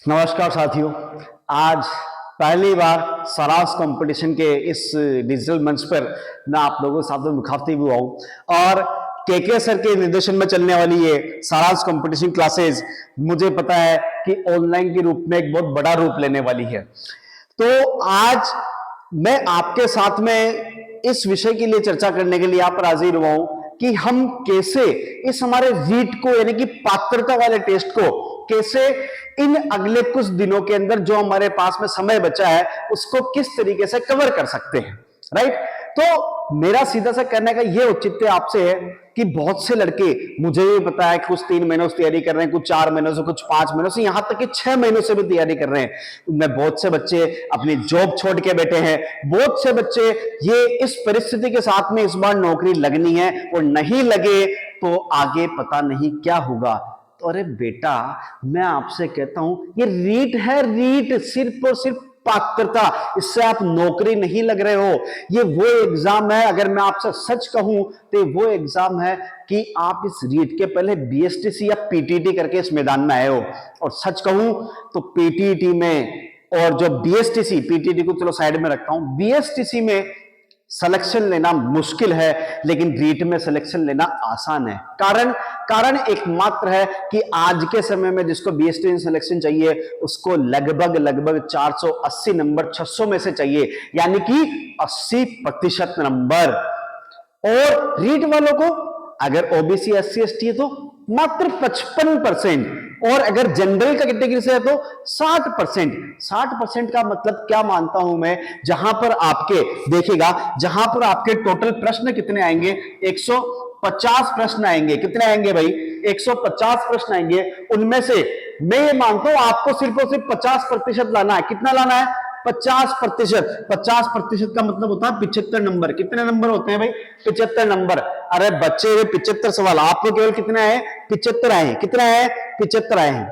नमस्कार साथियों। आज पहली बार सारांश कंपटीशन के इस डिजिटल मंच पर मैं आप लोगों के साथ में मुखातिब हुआ हूं और के सर के निर्देशन में चलने वाली ये सारांश कंपटीशन क्लासेस मुझे पता है कि ऑनलाइन के रूप में एक बहुत बड़ा रूप लेने वाली है। तो आज मैं आपके साथ में इस विषय के लिए चर्चा करने के लिए यहाँ पर हाजिर हुआ हूं कि हम कैसे इस हमारे रीट को यानी कि पात्रता वाले टेस्ट को कैसे इन अगले कुछ दिनों के अंदर जो हमारे पास में समय बचा है उसको किस तरीके से कवर कर सकते हैं। राइट। तो मेरा सीधा सा कहने का यह औचित्य आपसे है कि बहुत से लड़के, मुझे भी पता है, कुछ 3 महीनों से तैयारी कर रहे हैं, कुछ 4 महीनों से, कुछ 5 महीनों से, यहां तक कि 6 महीनों से भी तैयारी कर रहे हैं। उनमें बहुत से बच्चे अपनी जॉब छोड़ के बैठे हैं। बहुत से बच्चे ये इस परिस्थिति के साथ में इस बार नौकरी लगनी है और नहीं लगे तो आगे पता नहीं क्या होगा। तो अरे बेटा, मैं आपसे कहता हूं ये रीट है, रीट, सिर्फ और सिर्फ पात्रता। इससे आप नौकरी नहीं लग रहे हो। ये वो एग्जाम है, अगर मैं आपसे सच कहूं तो वो एग्जाम है कि आप इस रीट के पहले बीएसटीसी या पीटीटी करके इस मैदान में आए हो। और सच कहूं तो पीटीटी में और जो बीएसटीसी, पीटीटी को चलो साइड में रखता हूं, बीएसटीसी में सिलेक्शन लेना मुश्किल है लेकिन रीट में सिलेक्शन लेना आसान है। कारण एकमात्र है कि आज के समय में जिसको बीएसटी सिलेक्शन चाहिए उसको लगभग 480 नंबर 600 में से चाहिए, यानी कि 80% नंबर। और रीट वालों को अगर ओबीसी एससी एसटी है तो मात्र 55%, और अगर जनरल का कैटेगरी से है तो 60%। 60% का मतलब क्या मानता हूं मैं, जहां पर आपके देखिएगा, जहां पर आपके टोटल प्रश्न कितने आएंगे, 150 प्रश्न आएंगे। कितने आएंगे भाई? 150 प्रश्न आएंगे। उनमें से मैं ये मानता हूं आपको सिर्फ और सिर्फ 50% लाना है। कितना लाना है? 50%। 50% का मतलब होता है 75 नंबर। कितने नंबर होते हैं भाई? 75 नंबर। अरे बच्चे, 75 सवाल, आपको केवल कितने आए? 75 आए हैं। कितने आए? 75 आए हैं।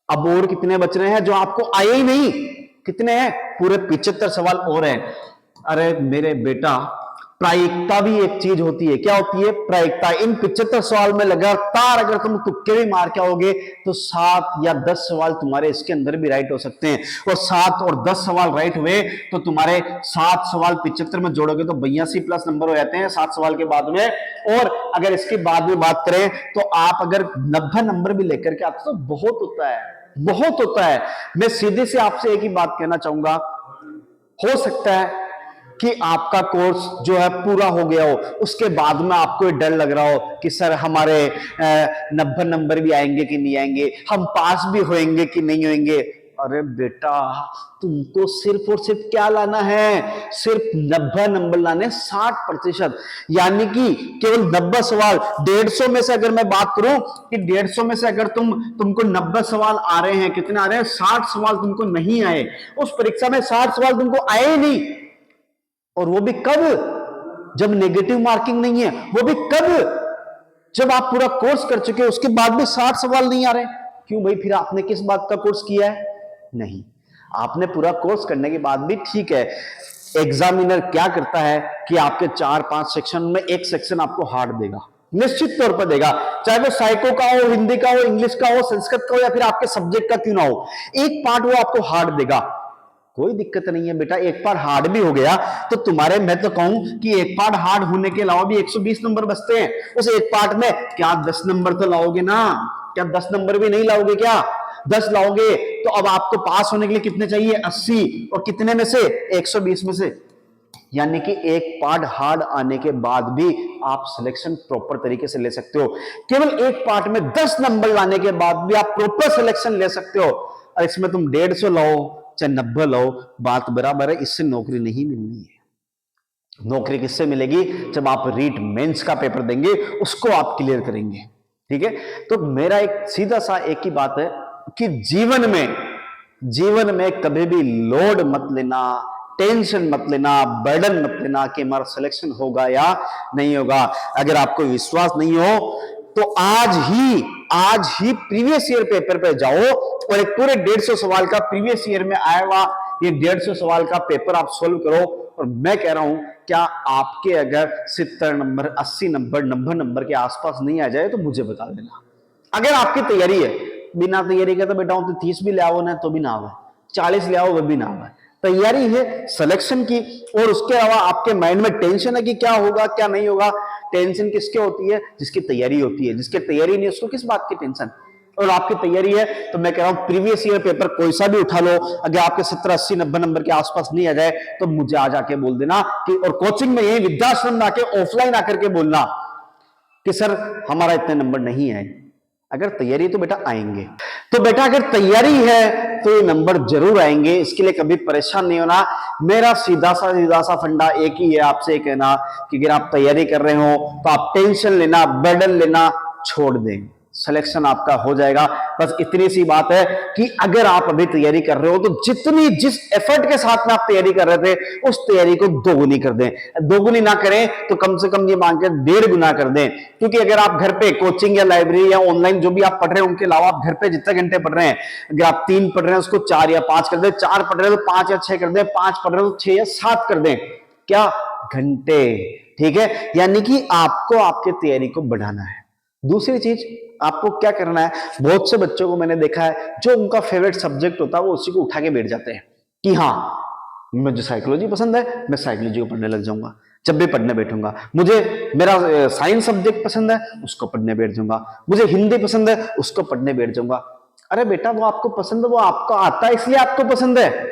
अब और कितने बच रहे हैं जो आपको आए ही नहीं? कितने हैं? पूरे 75 सवाल और हैं। अरे मेरे बेटा, प्रायिकता भी एक चीज होती है। क्या होती है? प्रायिकता। इन 75 सवाल में लगातार अगर तुम तुक्के भी मार के आओगे तो 7 या 10 सवाल तुम्हारे इसके अंदर भी राइट हो सकते हैं। और 7 और 10 सवाल राइट हुए तो तुम्हारे 7 सवाल 75 में जोड़ोगे तो 82+ नंबर हो जाते हैं 7 सवाल के बाद में। और अगर इसके बाद में बात करें तो आप अगर 90 नंबर भी लेकर के आते तो बहुत होता है, बहुत होता है। मैं सीधे से आपसे एक ही बात कहना चाहूंगा, हो सकता है कि आपका कोर्स जो है पूरा हो गया हो, उसके बाद में आपको डर लग रहा हो कि सर हमारे 90 नंबर भी आएंगे कि नहीं आएंगे, हम पास भी होएंगे कि नहीं होएंगे। अरे बेटा, तुमको सिर्फ और सिर्फ क्या लाना है? सिर्फ 90 नंबर लाने, 60%। यानी कि केवल 90 सवाल, 150 में से अगर मैं बात करूं कि 150 में से अगर तुमको 90 सवाल आ रहे हैं, कितने आ रहे हैं? 60 सवाल तुमको नहीं आए। उस परीक्षा में 60 सवाल तुमको आए ही नहीं। और वो भी कब? जब नेगेटिव मार्किंग नहीं है। वो भी कब? जब आप पूरा कोर्स कर चुके हो, उसके बाद भी 60 सवाल नहीं आ रहे। क्यों भाई? फिर आपने किस बात का कोर्स किया है? नहीं, आपने पूरा कोर्स करने के बाद भी, ठीक है, एग्जामिनर क्या करता है कि आपके 4-5 सेक्शन में एक सेक्शन आपको हार्ड देगा, निश्चित तौर पर देगा। चाहे वो साइको का हो, हिंदी का हो, इंग्लिश का हो, संस्कृत का हो, या फिर आपके सब्जेक्ट का क्यों ना हो, एक पार्ट वो आपको हार्ड देगा। कोई दिक्कत नहीं है बेटा, एक पार्ट हार्ड भी हो गया तो तुम्हारे, मैं तो कहूं कि एक पार्ट हार्ड होने के अलावा भी 120 नंबर बचते हैं। उस एक पार्ट में क्या 10 नंबर तो लाओगे ना? क्या 10 नंबर भी नहीं लाओगे? क्या 10 लाओगे? तो अब आपको पास होने के लिए कितने चाहिए? 80। और कितने में से? 120 में से। यानी कि एक पार्ट हार्ड आने के बाद भी आप सिलेक्शन प्रॉपर तरीके से ले सकते हो। केवल एक पार्ट में 10 नंबर लाने के बाद भी आप प्रॉपर सिलेक्शन ले सकते हो। और इसमें तुम 150 लाओ चाहे 90 लाओ, बात बराबर है। इससे नौकरी नहीं मिलनी है। नौकरी किससे मिलेगी? जब आप रीट मेंस का पेपर देंगे, उसको आप क्लियर करेंगे। ठीक है। तो मेरा एक सीधा सा एक ही बात है कि जीवन में कभी भी लोड मत लेना, टेंशन मत लेना, बर्डन मत लेना कि हमारा सिलेक्शन होगा या नहीं होगा। अगर आपको विश्वास नहीं हो तो आज ही प्रीवियस ईयर पेपर पे जाओ और एक पूरे 150 सवाल का प्रीवियस ईयर में आया हुआ ये 150 सवाल का पेपर आप सोल्व करो। और मैं कह रहा हूं, क्या आपके अगर 70 नंबर, 80 नंबर, 90 नंबर के आसपास नहीं आ जाए तो मुझे बता देना। अगर आपकी तैयारी है बिना तैयारी के तो बेटा तो 30 भी ले आओ ना तो भी ना आवे, 40 ले आओ वो भी ना आवे। तैयारी है सिलेक्शन की, और उसके अलावा आपके माइंड में टेंशन है कि क्या होगा क्या नहीं होगा। टेंशन किसके होती है? जिसकी तैयारी होती है। जिसकी तैयारी नहीं उसको किस बात की टेंशन? और आपकी तैयारी है तो मैं कह रहा हूं प्रीवियस ईयर पेपर कोई सा भी उठा लो, अगर आपके 70 80 90 नंबर के आसपास नहीं आ जाए तो मुझे आ जाके बोल देना कि, और कोचिंग में यही विद्याश्रम में आके ऑफलाइन आकर के बोलना कि सर हमारा इतने नंबर नहीं आए। अगर तैयारी तो बेटा आएंगे। तो बेटा अगर तैयारी है तो ये नंबर जरूर आएंगे, इसके लिए कभी परेशान नहीं होना। मेरा सीधा सा फंडा एक ही है, आपसे कहना कि अगर आप तैयारी कर रहे हो तो आप टेंशन लेना, बर्डन लेना छोड़ दें, सिलेक्शन आपका हो जाएगा। बस इतनी सी बात है कि अगर आप अभी तैयारी कर रहे हो तो जिस एफर्ट के साथ में आप तैयारी कर रहे थे उस तैयारी को दोगुनी कर दें। दोगुनी ना करें तो कम से कम ये मान के 1.5 गुना कर दें। क्योंकि अगर आप घर पे कोचिंग या लाइब्रेरी या ऑनलाइन जो भी आप पढ़ रहे हैं उनके अलावा आप घर पे जितने घंटे पढ़ रहे हैं, अगर आप 3 पढ़ रहे हैं उसको 4 या 5 कर दें, 4 पढ़ रहे हैं तो 5 या 6 कर दें, 5 पढ़ रहे हैं तो 6 या 7 कर दें। क्या? घंटे। ठीक है, यानी कि आपको आपके तैयारी को बढ़ाना है। दूसरी चीज आपको क्या करना है, बहुत से बच्चों को मैंने देखा है जो उनका फेवरेट सब्जेक्ट होता है वो उसी को उठा के बैठ जाते हैं कि हाँ मुझे साइकोलॉजी पसंद है, मैं साइकोलॉजी को पढ़ने लग जाऊंगा जब भी पढ़ने बैठूंगा। मुझे मेरा साइंस सब्जेक्ट पसंद है, उसको पढ़ने बैठ जाऊंगा। मुझे हिंदी पसंद है, उसको पढ़ने बैठ जाऊंगा। अरे बेटा वो आपको पसंद है, वो आपको आता है इसलिए आपको पसंद है,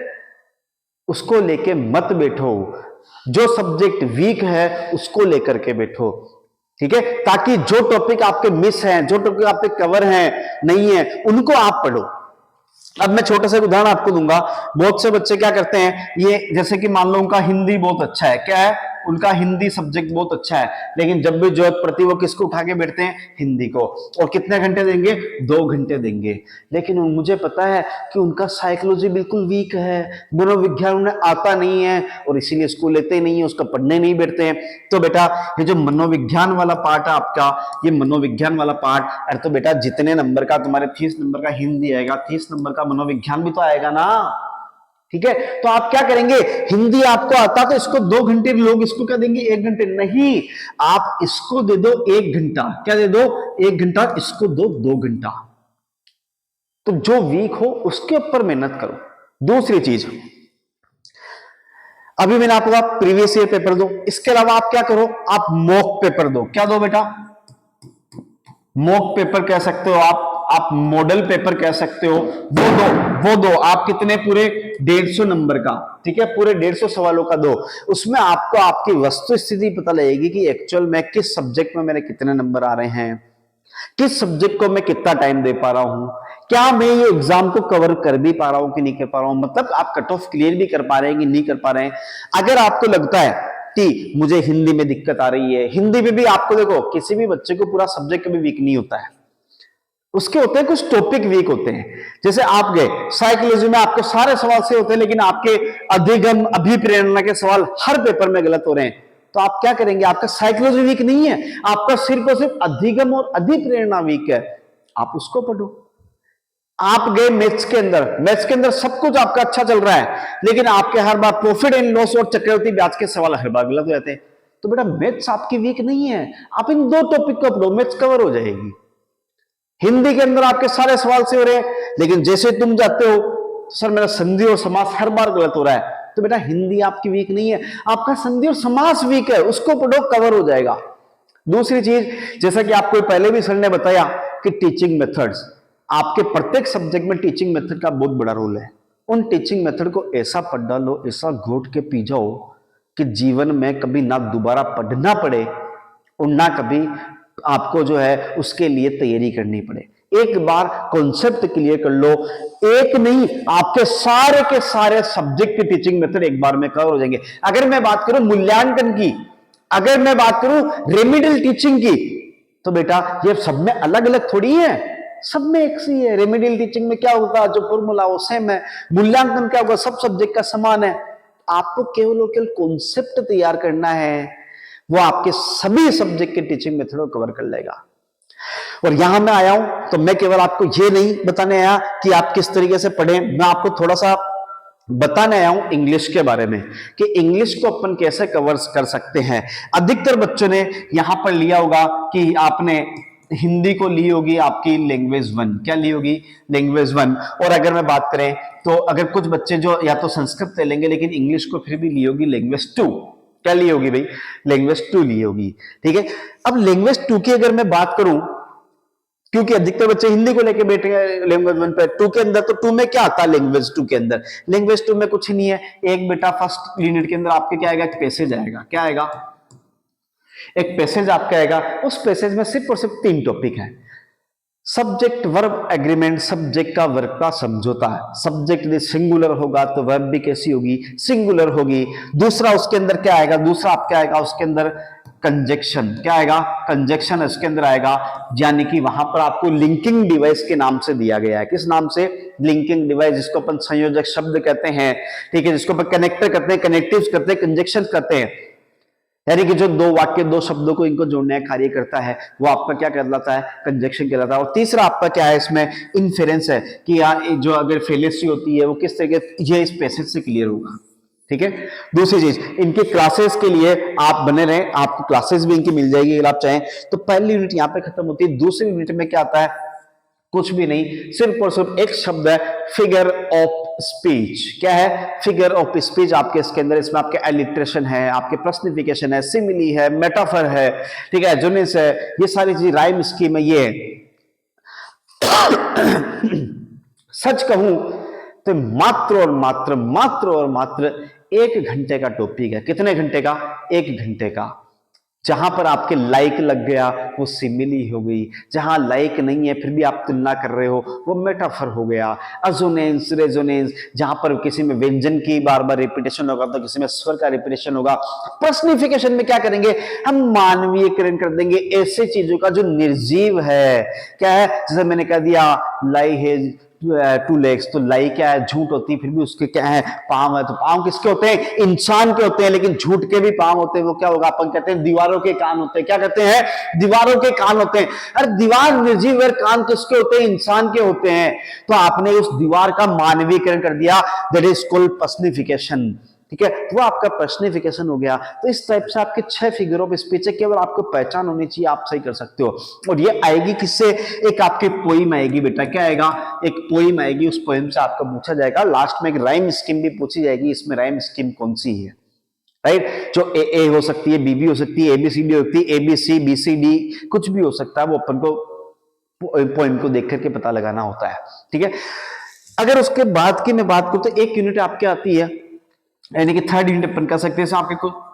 उसको लेके मत बैठो। जो सब्जेक्ट वीक है उसको लेकर के बैठो। ठीक है, ताकि जो टॉपिक आपके मिस हैं, जो टॉपिक आपके कवर हैं नहीं है, उनको आप पढ़ो। अब मैं छोटा सा उदाहरण आपको दूंगा। बहुत से बच्चे क्या करते हैं, ये जैसे कि मान लो उनका हिंदी बहुत अच्छा है, क्या है उनका हिंदी सब्जेक्ट बहुत अच्छा है, लेकिन जब भी जरूरत पड़ती है वो किसको उठा के बैठते हैं? हिंदी को। और कितने घंटे देंगे? 2 घंटे देंगे। लेकिन मुझे पता है कि उनका साइकोलॉजी बिल्कुल वीक है, मनोविज्ञान उन्हें आता नहीं है और इसीलिए इसको लेते नहीं है, उसका पढ़ने नहीं बैठते हैं। तो बेटा ये जो मनोविज्ञान वाला पार्ट है आपका, ये मनोविज्ञान वाला पार्ट, अरे तो बेटा जितने नंबर का तुम्हारे 30 नंबर का हिंदी आएगा, 30 नंबर का मनोविज्ञान भी तो आएगा ना। ठीक है, तो आप क्या करेंगे, हिंदी आपको आता तो इसको 2 घंटे, लोग इसको क्या देंगे 1 घंटे, नहीं आप इसको दे दो 1 घंटा। क्या दे दो? 1 घंटा। इसको दो 2 घंटा। तो जो वीक हो उसके ऊपर मेहनत करो। दूसरी चीज, अभी मैंने आपको कहा प्रीवियस ईयर पेपर दो, इसके अलावा आप क्या करो, आप मॉक पेपर दो। क्या दो बेटा? मॉक पेपर कह सकते हो आप मॉडल पेपर कह सकते हो, वो दो आप कितने? पूरे 150 नंबर का। ठीक है, पूरे 150 सवालों का दो। उसमें आपको आपकी वस्तु स्थिति पता लगेगी कि एक्चुअल में किस सब्जेक्ट में मेरे कितने नंबर आ रहे हैं, किस सब्जेक्ट को मैं कितना टाइम दे पा रहा हूं, क्या मैं ये एग्जाम को कवर कर भी पा रहा हूं कि नहीं कर पा रहा हूं, मतलब आप कट ऑफ क्लियर भी कर पा रहे हैं कि नहीं कर पा रहे हैं। अगर आपको लगता है कि मुझे हिंदी में दिक्कत आ रही है, हिंदी में भी आपको देखो किसी भी बच्चे को पूरा सब्जेक्ट कभी वीक नहीं होता है, उसके होते हैं कुछ टॉपिक वीक होते हैं। जैसे आप गए साइकोलॉजी में, आपके सारे सवाल से होते हैं लेकिन आपके अधिगम अभिप्रेरणा के सवाल हर पेपर में गलत हो रहे हैं, तो आप क्या करेंगे? आपका साइकोलॉजी वीक नहीं है, आपका सिर्फ और सिर्फ अधिगम और अधिप्रेरणा वीक है, आप उसको पढ़ो। आप गए मैथ्स के अंदर सब कुछ आपका अच्छा चल रहा है, लेकिन आपके हर बार प्रॉफिट एंड लॉस और चक्रवृद्धि ब्याज के सवाल हर बार गलत हो जाते हैं, तो बेटा मैथ्स आपकी वीक नहीं है, आप इन 2 टॉपिक को पढ़ो, मैथ्स कवर हो जाएगी। हिंदी के अंदर आपके सारे सवाल से हो रहे हैं, लेकिन जैसे तुम जाते हो तो सर मेरा संधि और समास हर बार गलत हो रहा है, तो बेटा हिंदी आपकी वीक नहीं है, आपका संधि और समास वीक है, उसको पढ़ो, कवर हो जाएगा। दूसरी चीज, जैसा कि आपको पहले भी सर ने बताया कि टीचिंग मेथड्स, आपके प्रत्येक सब्जेक्ट में टीचिंग मेथड का बहुत बड़ा रोल है। उन टीचिंग मेथड को ऐसा पढ़ डालो, ऐसा घोट के पी जाओ कि जीवन में कभी ना दोबारा पढ़ना पड़े और ना कभी आपको जो है उसके लिए तैयारी करनी पड़े। एक बार कॉन्सेप्ट क्लियर कर लो, एक नहीं आपके सारे के सारे सब्जेक्ट की टीचिंग मेथड एक बार में कवर हो जाएंगे। अगर मैं बात करूं मूल्यांकन की, अगर मैं बात करूं रेमेडियल टीचिंग की, तो बेटा ये सब में अलग अलग थोड़ी है, सब में एक सी है। रेमेडियल टीचिंग में क्या होगा, जो फॉर्मूला वो सेम है। मूल्यांकन क्या होगा, सब सब्जेक्ट का समान है। आपको केवल और केवल कॉन्सेप्ट तैयार करना है, वो आपके सभी सब्जेक्ट के टीचिंग मेथड को कवर कर लेगा। और यहां मैं आया हूं तो मैं केवल आपको ये नहीं बताने आया कि आप किस तरीके से पढ़ें, मैं आपको थोड़ा सा बताने आया हूं इंग्लिश के बारे में कि इंग्लिश को अपन कैसे कवर कर सकते हैं। अधिकतर बच्चों ने यहां पर लिया होगा कि आपने हिंदी को ली होगी आपकी लैंग्वेज 1, क्या ली होगी, लैंग्वेज 1। और अगर मैं बात करें तो अगर कुछ बच्चे जो या तो संस्कृत ले लेंगे लेकिन इंग्लिश को फिर भी ली होगी लैंग्वेज 2, क्या ली होगी भाई, लैंग्वेज 2 ली होगी, ठीक है। अब लैंग्वेज 2 की अगर मैं बात करूं, क्योंकि अधिकतर बच्चे हिंदी को लेके बैठे हैं लैंग्वेज 1 पे, 2 के अंदर, तो 2 में क्या आता है लैंग्वेज 2 के अंदर, लैंग्वेज 2 में कुछ नहीं है, एक बेटा फर्स्ट यूनिट के अंदर आपके क्या आएगा, एक पैसेज आएगा, क्या आएगा, एक पैसेज आपका आएगा। उस पैसेज में सिर्फ और सिर्फ 3 टॉपिक है, सब्जेक्ट वर्ब एग्रीमेंट, सब्जेक्ट का वर्ब का समझौता है, सब्जेक्ट यदि सिंगुलर होगा तो वर्ब भी कैसी होगी, सिंगुलर होगी। दूसरा उसके अंदर क्या आएगा, दूसरा आपका आएगा उसके अंदर कंजक्शन, क्या आएगा, कंजक्शन इसके अंदर आएगा, यानी कि वहां पर आपको लिंकिंग डिवाइस के नाम से दिया गया है, किस नाम से, लिंकिंग डिवाइस, जिसको अपन संयोजक शब्द कहते हैं, ठीक है, जिसको अपन कनेक्टर करते हैं, कनेक्टिव्स करते हैं, कंजक्शन करते हैं, यानी कि जो दो वाक्य, दो शब्दों को इनको जोड़ने का कार्य करता है, वो आपका क्या कहलाता है, कंजक्शन कहलाता है। और तीसरा आपका क्या है इसमें, इन्फेरेंस है, कि यहाँ जो अगर फेलेसी होती है वो किस तरीके, ये इस पैसेज से क्लियर होगा, ठीक है। दूसरी चीज, इनके क्लासेस के लिए आप बने रहें, आपको क्लासेस भी इनकी मिल जाएगी अगर आप चाहें तो। पहली यूनिट यहाँ पे खत्म होती है, दूसरी यूनिट में क्या आता है, कुछ भी नहीं, सिर्फ और सिर्फ एक शब्द है, फिगर ऑफ स्पीच, क्या है, फिगर ऑफ स्पीच आपके इसके अंदर, इसमें आपके एलिट्रेशन है, आपके पर्सनिफिकेशन है, सिमिली है, मेटाफर है, ठीक है, जुनिस है, ये सारी चीज, राइम स्कीम है, ये सच कहूं तो मात्र और मात्र 1 घंटे का टॉपिक है, कितने घंटे का, 1 घंटे का। जहां पर आपके लाइक लग गया वो सिमिली हो गई, जहां लाइक नहीं है फिर भी आप तुलना कर रहे हो वो मेटाफर हो गया, अजोनेंस, रेजोनेंस, जहां पर किसी में व्यंजन की बार बार रिपीटेशन होगा तो किसी में स्वर का रिपीटेशन होगा। पर्सनिफिकेशन में क्या करेंगे, हम मानवीयकरण कर देंगे ऐसे चीजों का जो निर्जीव है, क्या है, जैसे मैंने कह दिया लाई है 2 legs, तो लाई क्या है, झूठ होती है, फिर भी उसके क्या है, पांव है, तो पांव किसके होते हैं, इंसान के होते हैं, लेकिन झूठ के भी पांव होते हैं, वो क्या होगा, अपन कहते हैं दीवारों के कान होते हैं, क्या कहते हैं, दीवारों के कान होते हैं। अरे दीवार निर्जीव है, कान किसके होते हैं, इंसान के होते हैं, तो आपने उस दीवार का मानवीकरण कर दिया, दैट इज कॉल्ड पर्सनिफिकेशन, ठीक है, वो आपका पर्सनिफिकेशन हो गया। तो इस टाइप से आपके 6 फिगर ऑफ स्पीच है, केवल आपको पहचान होनी चाहिए, आप सही कर सकते हो। और ये आएगी किससे, एक आपकी पोइम आएगी बेटा, क्या आएगा, एक पोइम आएगी, उस पोइम से आपका पूछा जाएगा, लास्ट में एक राइम स्कीम भी पूछी जाएगी, इसमें राइम स्कीम कौन सी है, राइट, जो ए हो सकती है, बी हो सकती है, ABCD हो सकती है, ABC BCD कुछ भी हो सकता है, वो अपन को पोइम को देख करके पता लगाना होता है, ठीक है। अगर उसके बाद की मैं बात करूं तो एक यूनिट आपके आती है, यानी कि 3rd यूनिट अपन कर सकते हैं,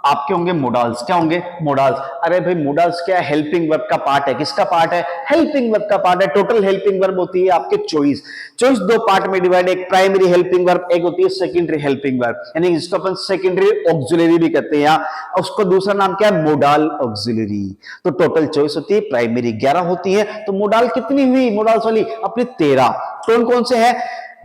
आपके होंगे मोडाल्स, क्या होंगे, मोडाल्स। अरे भाई मोडाल्स क्या है, हेल्पिंग वर्ब का पार्ट है, किसका पार्ट है, हेल्पिंग वर्ब का पार्ट है। टोटल हेल्पिंग वर्ब होती है आपके चॉइस 2 पार्ट में डिवाइड, एक प्राइमरी हेल्पिंग वर्ब, एक होती है सेकेंडरी हेल्पिंग वर्ब, यानी जिसको अपन सेकेंडरी ऑक्सिलरी भी कहते हैं, या उसको दूसरा नाम क्या है, मोडाल ऑक्सिलरी। तो टोटल चॉइस होती है प्राइमरी 11 होती है, तो मोडाल कितनी हुई, मोडाल्स वाली अपनी 13। कौन कौन से है,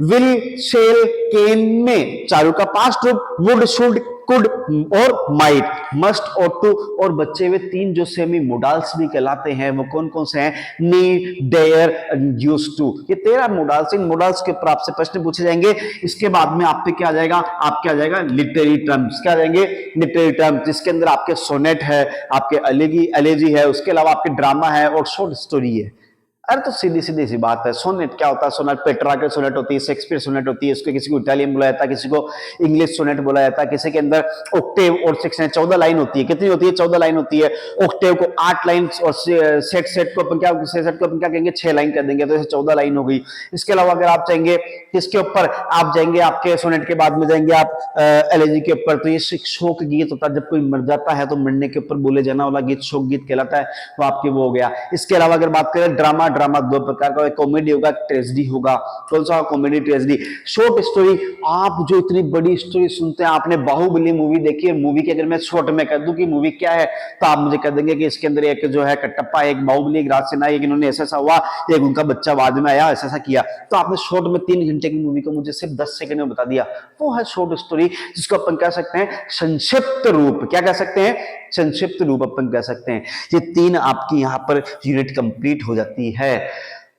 विल, शेल, कैन में चारों का पास्ट रूप, वुड, शुड, कुड और माइट, मस्ट और टू, और बचे हुए 3 जो सेमी मोडाल्स भी कहलाते हैं, वो कौन कौन से हैं, नीड, डेयर, यूज्ड टू, ये 13 मोडाल्स। इन मोडाल्स के ऊपर आपसे प्रश्न पूछे जाएंगे। इसके बाद में आप पे क्या आ जाएगा, आपके आ जाएगा लिटरेरी टर्म्स, क्या आ जाएंगे, लिटरेरी टर्म्स, जिसके अंदर आपके सोनेट है, आपके एलेजी है, उसके अलावा आपके ड्रामा है और शॉर्ट स्टोरी है। अरे तो सीधी सीधी सी बात है, सोनेट क्या होता है, सोनेट पेट्रार्क सोनेट होती है, शेक्सपियर सोनेट होती है, इसको किसी को इटालियन बोला जाता है, किसी को इंग्लिश सोनेट बोला जाता है, किसी के अंदर ऑक्टेव और सेक्शन 14 लाइन होती है, कितनी होती है, 14 लाइन होती है। ऑक्टेव को 8 लाइन और सेट को अपन क्या कहेंगे, 6 लाइन कर देंगे, तो 14 लाइन हो गई। इसके अलावा अगर आप चाहेंगे इसके ऊपर, आप जाएंगे आपके सोनेट के बाद में जाएंगे आप एलेजी के ऊपर, तो ये शोक गीत होता है, जब कोई मर जाता है तो मरने के ऊपर बोले जाना वाला गीत शोक गीत कहलाता है, तो आपके वो हो गया। इसके अलावा अगर बात करें ड्रामा 2 प्रकार का, कॉमेडी होगा, ट्रेजेडी होगा। कौन सा, कॉमेडी, ट्रेजेडी। शॉर्ट स्टोरी, आप जो इतनी बड़ी स्टोरी सुनते हैं, आपने बाहुबली मूवी देखी है, मूवी की अगर मैं शॉर्ट में कह दूं कि मूवी क्या है, तो आप मुझे कह देंगे कि इसके अंदर एक जो है कटप्पा, एक बाहुबली, एक राजसेना, एक इन्होंने ऐसा हुआ, एक उनका बच्चा बाद में आया, ऐसा किया। तो आपने शॉर्ट में 3 घंटे की मूवी को मुझे सिर्फ 10 सेकंड में बता दिया, वो है शॉर्ट स्टोरी, जिसको अपन कह सकते हैं संक्षिप्त रूप। क्या कह सकते हैं, संक्षिप्त रूप अपन कह सकते हैं। ये 3 आपकी यहां पर यूनिट कंप्लीट हो जाती है।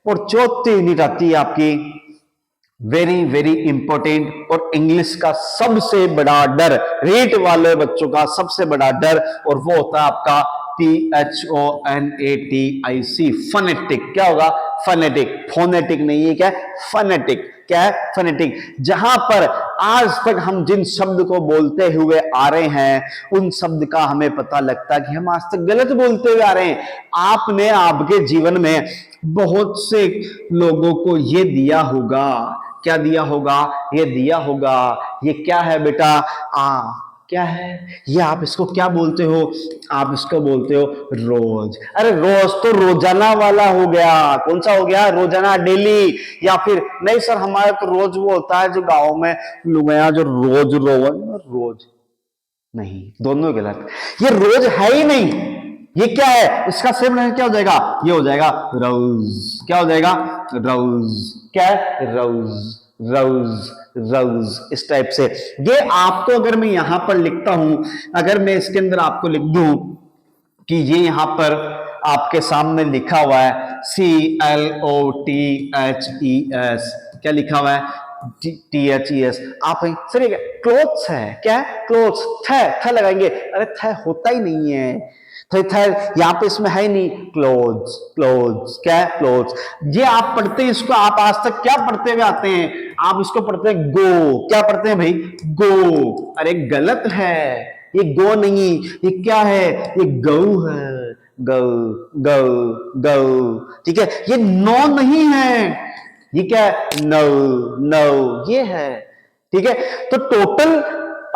और चौथी यूनिट आती है आपकी वेरी वेरी इंपॉर्टेंट, और इंग्लिश का सबसे बड़ा डर, रीट वाले बच्चों का सबसे बड़ा डर, और वो होता है आपका PHONATIC, फनेटिक। क्या होगा? फनेटिक, फोनेटिक नहीं है, क्या फनेटिक। क्या है? फनेटिक। जहां पर आज तक हम जिन शब्द को बोलते हुए आ रहे हैं उन शब्द का हमें पता लगता है कि हम आज तक गलत बोलते हुए आ रहे हैं। आपने आपके जीवन में बहुत से लोगों को ये दिया होगा। क्या दिया होगा? ये दिया होगा। ये क्या है बेटा? क्या है ये? आप इसको क्या बोलते हो? आप इसको बोलते हो रोज। अरे रोज तो रोजाना वाला हो गया। कौन सा हो गया? रोजाना, डेली। या फिर नहीं सर, हमारे तो रोज वो होता है जो गांव में लोग हैं जो रोज रोवन, रोज नहीं, दोनों गलत। ये रोज है ही नहीं। ये क्या है? इसका सेम नहीं, क्या हो जाएगा? ये हो जाएगा रोज। क्या हो जाएगा? रोज। क्या है? रोज, रोज, रोज। इस टाइप से। ये आपको अगर मैं यहां पर लिखता हूं, अगर मैं इसके अंदर आपको लिख दूं कि ये यहां पर आपके सामने लिखा हुआ है CLOTHES, क्या लिखा हुआ है? THES। आप सर ये क्लोथ्स है। क्या है? क्लोथ्स। थ लगाएंगे। अरे थ होता ही नहीं है। तो यहाँ पे इसमें है ही नहीं। Clothes, clothes. क्या है? क्लोथ्स। ये आप पढ़ते हैं इसको, आप आज तक क्या पढ़ते हुए आते हैं? आप इसको पढ़ते हैं गो। क्या पढ़ते हैं भाई? गो। अरे गलत है, ये गो नहीं। ये क्या है? ये गऊ है। गौ, गौ, गौ। ठीक है? ये नो नहीं है। ये क्या है? नो, नो ये है। ठीक है? तो टोटल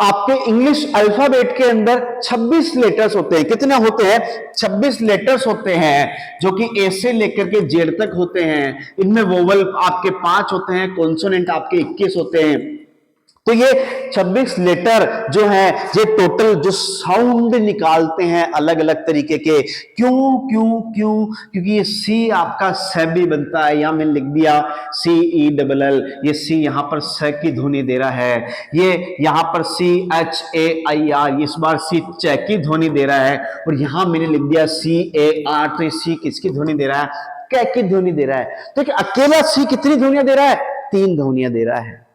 आपके इंग्लिश अल्फाबेट के अंदर 26 लेटर्स होते हैं। कितने होते हैं? 26 लेटर्स होते हैं, जो कि ए से लेकर के जेड तक होते हैं। इनमें वोवल आपके 5 होते हैं, कॉन्सोनेंट आपके 21 होते हैं। तो ये 26 लेटर जो है, ये टोटल जो साउंड निकालते हैं अलग अलग तरीके के। क्यों क्यों क्यों? क्योंकि ये सी आपका स भी बनता है। यहां मैंने लिख दिया CELL। ये सी यहां पर स की ध्वनि दे रहा है। ये यहां पर CHAIR, इस बार सी च की ध्वनि दे रहा है। और यहां मैंने लिख दिया CAR, तो ये सी किसकी ध्वनि दे रहा है? कै की ध्वनि दे रहा है। तो अकेला सी कितनी ध्वनियां दे रहा है? 3 ध्वनियां दे रहा है।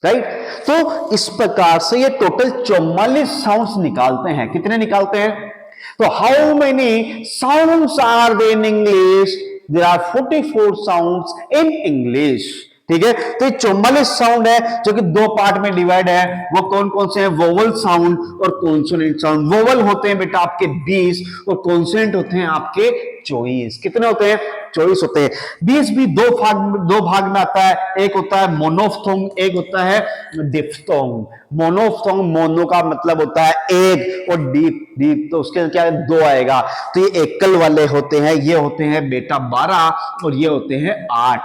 राइट? तो इस प्रकार से ये टोटल 44 साउंड्स निकालते हैं। कितने निकालते हैं? तो how many sounds are there in English? There are 44 sounds in English. ठीक है? तो ये 44 साउंड है जो कि 2 पार्ट में डिवाइड है। वो कौन कौन से हैं? वोवल साउंड और कॉन्सोनेंट साउंड। वोवल होते हैं बेटा आपके 20 और कॉन्सोनेंट होते हैं आपके 24। कितने होते हैं? 24 होते हैं। 20 भी दो भाग में आता है। एक होता है मोनोफ्थोंग, एक होता है डिफ्थोंग। मोनोफ्थोंग, मोनो का मतलब होता है एक, और डीप, डीप तो उसके क्या है? 2 आएगा। तो ये एकल वाले होते हैं। ये होते हैं बेटा 12 और ये होते हैं 8।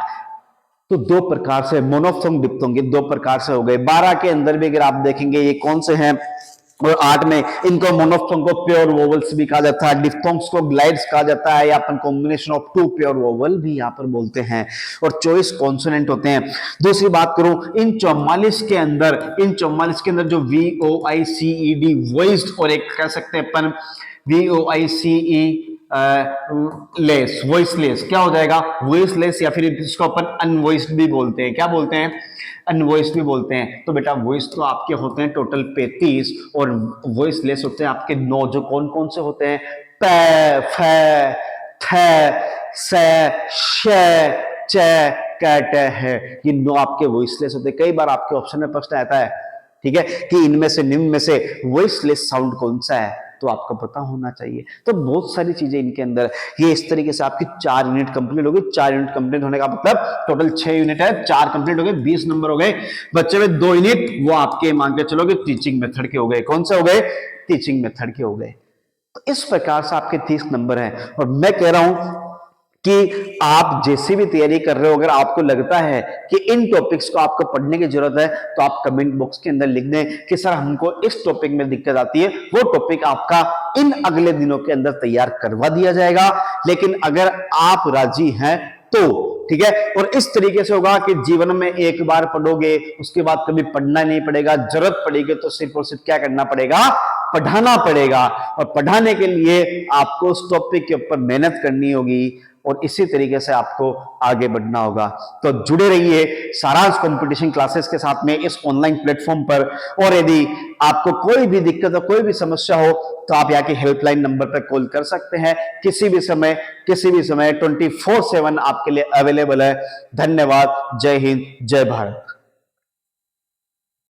तो 2 प्रकार से मोनोफ्थोंग, डिप्थोंग, ये 2 प्रकार से हो गए। 12 के अंदर भी अगर आप देखेंगे ये कौन से हैं, और 8 में इनको मोनोफ्थोंग को प्योर वोवल्स भी कहा जाता है, डिप्थोंग्स को ग्लाइड्स कहा जाता है, या अपन कॉम्बिनेशन ऑफ 2 प्योर वोवल भी यहां पर बोलते हैं। और 24 कॉन्सोनेंट होते हैं। दूसरी बात करूं, इन 44 के अंदर जो VOICED वॉइस्ड, और एक कह सकते हैं अपन VOICE लेस, वॉइसलेस। क्या हो जाएगा? वॉइसलेस, या फिर इसको अपन अनवॉइस्ड भी बोलते हैं। क्या बोलते हैं? अनवॉइस्ड भी बोलते हैं। तो बेटा वॉइस तो आपके होते हैं टोटल 35 और वॉइसलेस होते हैं आपके 9। जो कौन कौन से होते हैं? प, फ, थ, स, श, च, क, ट है। ये 9 आपके वॉइसलेस होते हैं। कई बार आपके ऑप्शन में प्रश्न आता है, ठीक है, कि इनमें से, निम्न में से वॉइसलेस साउंड कौन सा है? तो आपको पता होना चाहिए। तो बहुत सारी चीजें इनके अंदर। ये इस तरीके से आपकी 4 यूनिट कंप्लीट हो गई। 4 यूनिट कंप्लीट होने का मतलब टोटल 6 यूनिट है। 4 कंप्लीट हो गए, 20 नंबर हो गए। बच्चे में 2 यूनिट वो आपके मान के चलोगे टीचिंग मेथड के हो गए। कौन से हो गए? टीचिंग मेथड के हो गए। तो इस प्रकार से आपके 30 नंबर हैं। और मैं कह रहा हूं कि आप जैसी भी तैयारी कर रहे हो, अगर आपको लगता है कि इन टॉपिक्स को आपको पढ़ने की जरूरत है, तो आप कमेंट बॉक्स के अंदर लिख दें कि सर हमको इस टॉपिक में दिक्कत आती है। वो टॉपिक आपका इन अगले दिनों के अंदर तैयार करवा दिया जाएगा। लेकिन अगर आप राजी हैं तो ठीक है। और इस तरीके से होगा कि जीवन में एक बार पढ़ोगे, उसके बाद कभी पढ़ना नहीं पड़ेगा। जरूरत पड़ेगी तो सिर्फ और सिर्फ क्या करना पड़ेगा? पढ़ाना पड़ेगा। और पढ़ाने के लिए आपको उस टॉपिक के ऊपर मेहनत करनी होगी। और इसी तरीके से आपको आगे बढ़ना होगा। तो जुड़े रहिए सारांश कंपटीशन क्लासेस के साथ में इस ऑनलाइन प्लेटफॉर्म पर। और यदि आपको कोई भी दिक्कत हो, कोई भी समस्या हो, तो आप यहाँ के हेल्पलाइन नंबर पर कॉल कर सकते हैं। किसी भी समय 24/7 आपके लिए अवेलेबल है। धन्यवाद। जय हिंद, जय भारत।